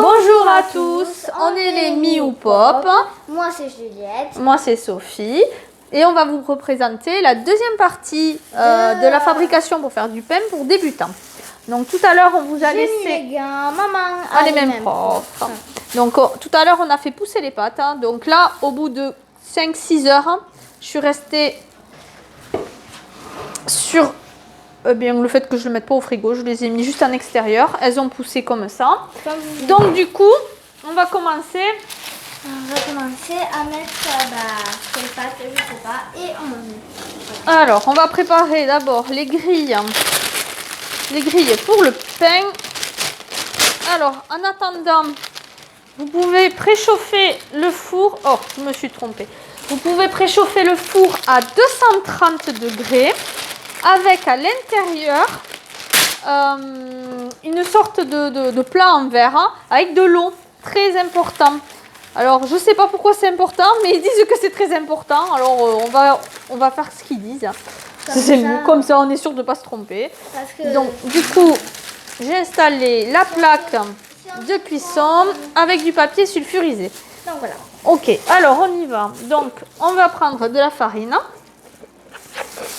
Bonjour à tous, on est les Miou Pop. Moi c'est Juliette. Moi c'est Sophie. Et on va vous représenter la deuxième partie de la fabrication pour faire du pain pour débutants. Donc tout à l'heure on vous a laissé les gants, maman les mêmes propres. Donc tout à l'heure on a fait pousser les pâtes. Donc là au bout de 5-6 heures, je suis restée sur le fait que je ne le mette pas au frigo. Je les ai mis juste en extérieur. Elles ont poussé comme ça. Donc du coup on va commencer. On va commencer à mettre les pâtes, je sais pas, et on va mettre. Alors, on va préparer d'abord les grilles pour le pain. Alors, en attendant, vous pouvez préchauffer le four. Oh, je me suis trompée. Vous pouvez préchauffer le four à 230 degrés avec à l'intérieur une sorte de plat en verre avec de l'eau. Très important. Alors, je ne sais pas pourquoi c'est important, mais ils disent que c'est très important. Alors, on va faire ce qu'ils disent. C'est mieux, comme ça, on est sûr de ne pas se tromper. Donc, du coup, j'ai installé la plaque de cuisson avec du papier sulfurisé. Donc, voilà. Ok, alors on y va. Donc, on va prendre de la farine.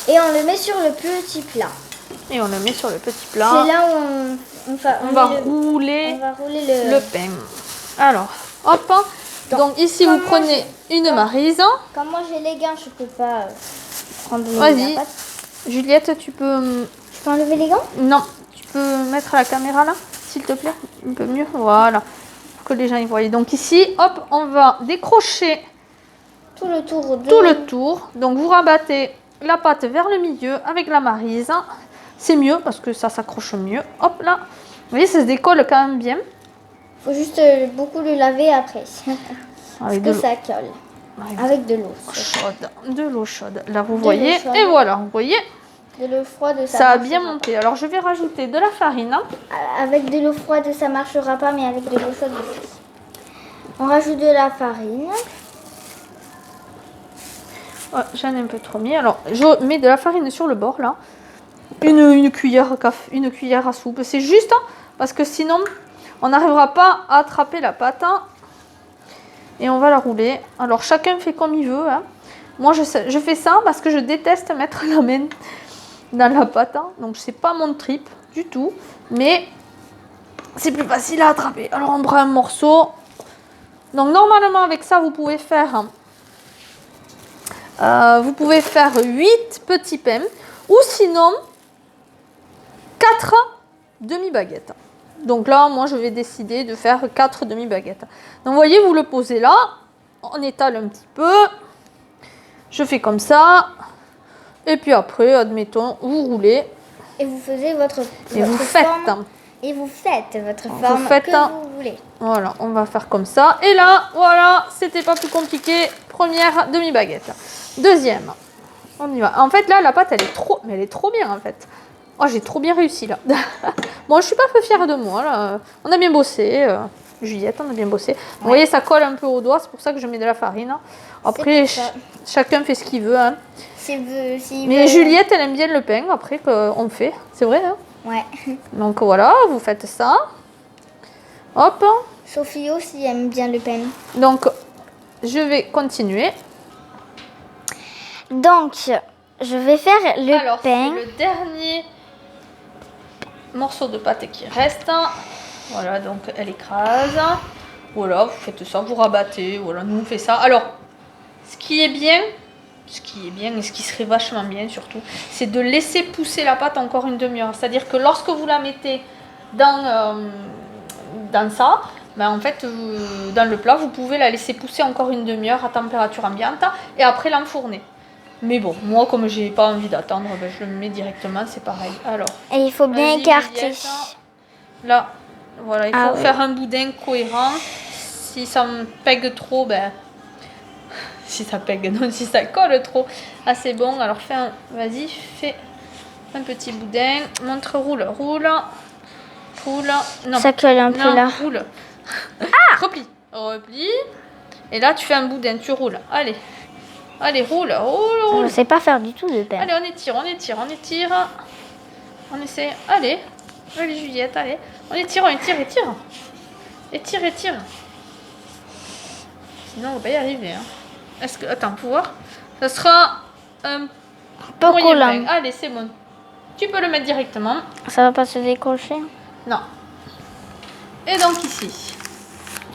Et on le met sur le petit plat. Et on le met sur le petit plat. C'est là où on va rouler le pain. Alors, hop. Donc ici, vous prenez une maryse. Comme moi j'ai les gants, je peux pas prendre Vas-y, la pâte. Juliette, tu peux enlever les gants? Non, tu peux mettre la caméra là, s'il te plaît. Un peu mieux, voilà. Pour que les gens y voient. Donc ici, hop, on va décrocher tout le tour. Tout le tour. Donc vous rabattez la pâte vers le milieu avec la maryse. C'est mieux parce que ça s'accroche mieux. Hop là. Vous voyez, ça se décolle quand même bien. Faut juste beaucoup le laver après. Parce que ça colle. Avec de l'eau chaude. De l'eau chaude. Là, vous voyez. Et voilà, vous voyez. De l'eau froide, ça a bien monté. Alors, je vais rajouter de la farine. Avec de l'eau froide, ça marchera pas, mais avec de l'eau chaude, aussi. On rajoute de la farine. Oh, j'en ai un peu trop mis. Alors, je mets de la farine sur le bord, là. Une cuillère à soupe. C'est juste parce que sinon, on n'arrivera pas à attraper la pâte. Et on va la rouler. Alors, chacun fait comme il veut. Moi, je fais ça parce que je déteste mettre la main dans la pâte. Donc, c'est pas mon trip du tout. Mais c'est plus facile à attraper. Alors, on prend un morceau. Donc, normalement, avec ça, vous pouvez faire 8 petits pains. Ou sinon, 4 demi-baguettes. Donc là, moi, je vais décider de faire 4 demi-baguettes. Donc, vous voyez, vous le posez là. On étale un petit peu. Je fais comme ça. Et puis après, admettons, vous roulez. Et vous faites votre forme. Et vous faites votre forme que vous voulez. Voilà, on va faire comme ça. Et là, voilà, c'était pas plus compliqué. Première demi-baguette. Deuxième. On y va. En fait, là, la pâte, elle est trop bien, en fait. Oh, j'ai trop bien réussi, là. Bon, je suis pas peu fière de moi, là. On a bien bossé. Juliette, on a bien bossé. Vous voyez, ça colle un peu au doigt. C'est pour ça que je mets de la farine. Après, chacun fait ce qu'il veut. Mais Juliette, elle aime bien le pain, après, qu'on fait. C'est vrai, hein? Ouais. Donc, voilà, vous faites ça. Hop. Sophie aussi aime bien le pain. Donc, je vais continuer. Donc, je vais faire le pain. C'est le dernier morceau de pâte qui reste. Voilà, donc elle écrase. Voilà, vous faites ça, vous rabattez. Voilà, nous on fait ça. Alors, ce qui est bien et ce qui serait vachement bien surtout, c'est de laisser pousser la pâte encore une demi-heure. C'est-à-dire que lorsque vous la mettez dans ça, en fait, dans le plat, vous pouvez la laisser pousser encore une demi-heure à température ambiante et après l'enfourner. Mais bon, moi, comme j'ai pas envie d'attendre, je le mets directement, c'est pareil. Alors, et il faut bien écarter. Là, voilà, il faut faire un boudin cohérent. Si ça me pègue trop, si ça colle trop, c'est bon. Alors, vas-y, fais un petit boudin. Montre, roule. Non. Ça colle un peu là. Roule. Replie. Et là, tu fais un boudin, tu roules. Allez, roule. Je ne sais pas faire du tout de pain. Allez, on étire. On essaie. Allez, Juliette, allez. On étire. Étire, étire. Sinon, on va pas y arriver. Hein. Est-ce que... Attends, pour voir. Ça sera un Pas moyen collant. pain. Allez, c'est bon. Tu peux le mettre directement. Ça va pas se décrocher. Non. Et donc ici.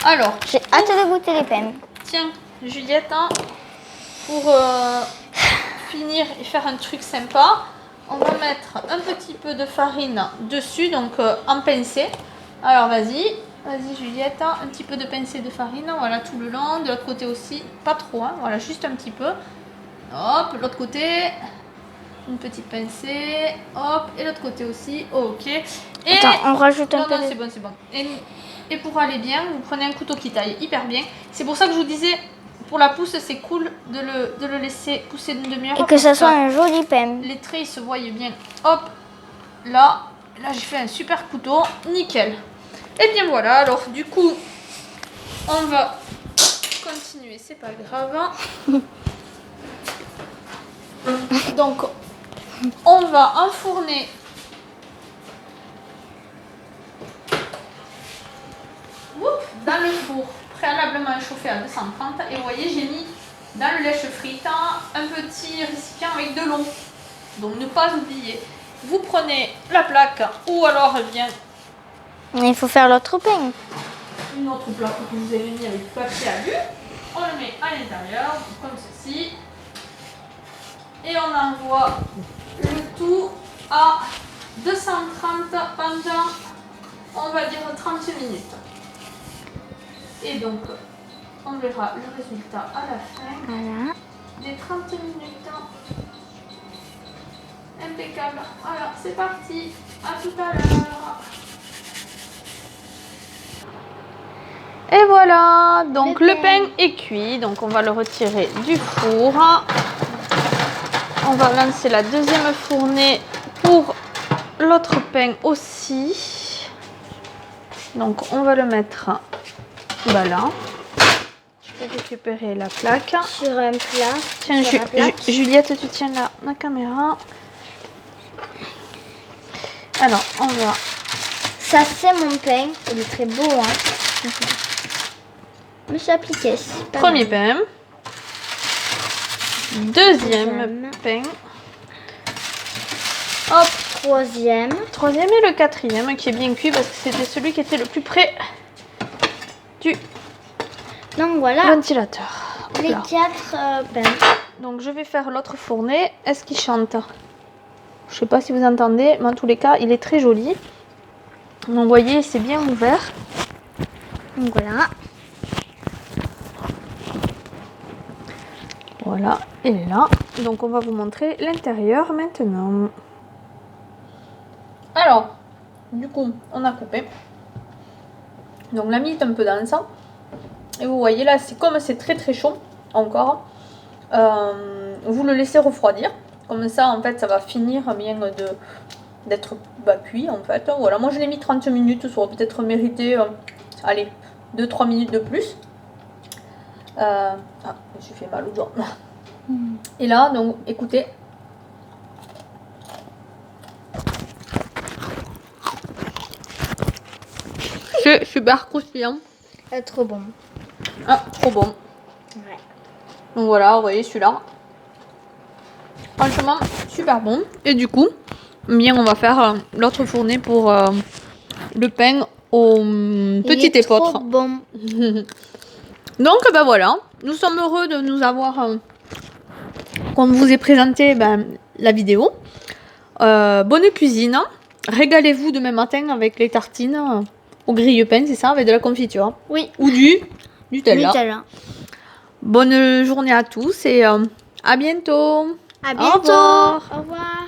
Alors, J'ai hâte de goûter les pains. tiens, Juliette, hein, pour finir et faire un truc sympa, on va mettre un petit peu de farine dessus, donc en pincée. Alors vas-y Juliette, hein, un petit peu de pincée de farine, voilà, tout le long, de l'autre côté aussi, pas trop, hein, voilà, juste un petit peu. Hop, l'autre côté, une petite pincée, hop, et l'autre côté aussi, ok. Et Attends, on rajoute un peu non, c'est bon, c'est bon. Et pour aller bien, vous prenez un couteau qui taille hyper bien. C'est pour ça que je vous disais, pour la pousse, c'est cool de le laisser pousser d'une demi-heure. Et que ça soit un joli pain. Les traits ils se voient bien. Hop, là j'ai fait un super couteau, nickel. Et bien voilà, alors du coup, on va continuer, c'est pas grave. Donc, on va enfourner dans le four préalablement chauffé à 230. Et vous voyez, j'ai mis dans le lèche-frite un petit récipient avec de l'eau. Donc ne pas oublier. Vous prenez la plaque ou alors bien Il faut faire l'autre pain. une autre plaque que vous avez mis avec du papier alu. On le met à l'intérieur comme ceci. Et on envoie le tout à 230 pendant, on va dire, 30 minutes. Et donc, on verra le résultat à la fin Voilà. des 30 minutes. Impeccable. Voilà, c'est parti. À tout à l'heure. Et voilà, donc le pain est cuit. Donc on va le retirer du four. On va lancer la deuxième fournée pour l'autre pain aussi. Donc on va le mettre là. Je vais récupérer la plaque. Sur un plat. Tiens, Juliette, tu tiens la caméra. Alors, on va... Ça, c'est mon pain. Il est très beau, hein. Je me suis appliquée. Premier pain. Deuxième pain. Hop. Troisième et le quatrième qui est bien cuit parce que c'était celui qui était le plus près du Donc voilà. ventilateur. Les Là. 4 pains. Donc je vais faire l'autre fournée. Est-ce qu'il chante? Je sais pas si vous entendez, mais en tous les cas, il est très joli. Donc vous voyez, c'est bien ouvert. Donc voilà. Voilà, il est là. Donc on va vous montrer l'intérieur maintenant. Alors, du coup, on a coupé. Donc la mie est un peu dense. Et vous voyez là, c'est comme c'est très très chaud encore. Vous le laissez refroidir. Comme ça, en fait, ça va finir bien d'être cuit, en fait. Voilà, moi je l'ai mis 30 minutes. Ça aurait peut-être mérité, allez, 2-3 minutes de plus. Ah, je me suis fait mal aux doigts. Et là, donc, écoutez. C'est super croustillant. Trop bon. Ah, trop bon. Ouais. Donc voilà, vous voyez celui-là. Franchement, super bon. Et du coup, bien, on va faire l'autre fournée pour le pain au petit épeautre. Trop bon. Donc, ben voilà. Nous sommes heureux de nous avoir... qu'on vous ait présenté la vidéo. Bonne cuisine. Régalez-vous demain matin avec les tartines au grille-pain, c'est ça, avec de la confiture. Oui. Ou du Nutella. Nutella. Bonne journée à tous et à bientôt. À bientôt. Au revoir. Au revoir.